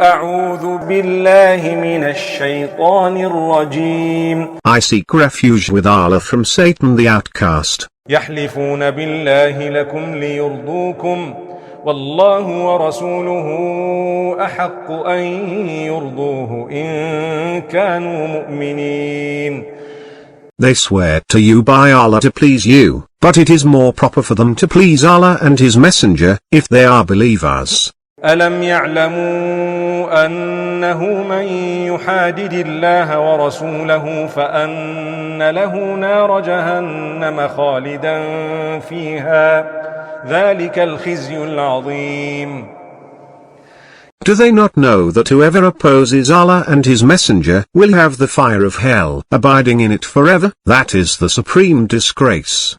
أعوذ بالله من الشيطان الرجيم. I seek refuge with Allah from Satan the outcast. يحلفون بالله لكم ليرضوكم والله ورسوله أحق أن يرضوه إن كانوا مؤمنين. They swear to you by Allah to please you, but it is more proper for them to please Allah and His Messenger, if they are believers. ألم يعلموا أنه من يحادد الله ورسوله فأن له نار جهنم خالدا فيها ذلك الخزي العظيم. Do they not know that whoever opposes Allah and His Messenger will have the fire of hell abiding in it forever? That is the supreme disgrace.